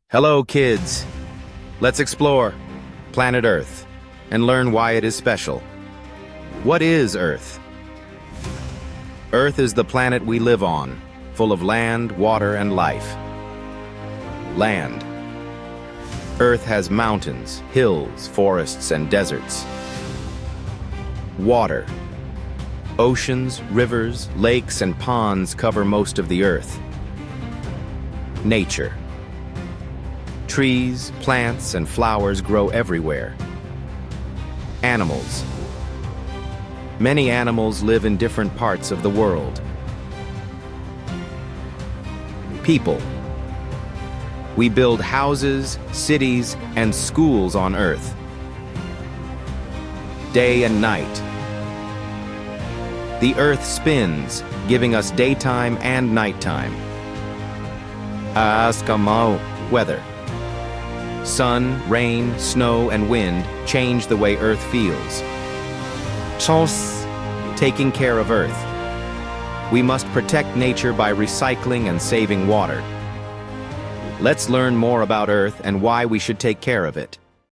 Hello, kids. Let's explore planet Earth and learn why it is special. What is Earth? Earth is the planet we live on, full of land, water, and life. Land. Earth has mountains, hills, forests, and deserts. Water. Oceans, rivers, lakes, and ponds cover most of the Earth. Nature. Trees, plants, and flowers grow everywhere. Animals. Many animals live in different parts of the world. People. We build houses, cities, and schools on Earth. Day and night. The Earth spins, giving us daytime and nighttime. Weather. Sun, rain, snow, and wind change the way Earth feels. Taking care of Earth. We must protect nature by recycling and saving water. Let's learn more about Earth and why we should take care of it.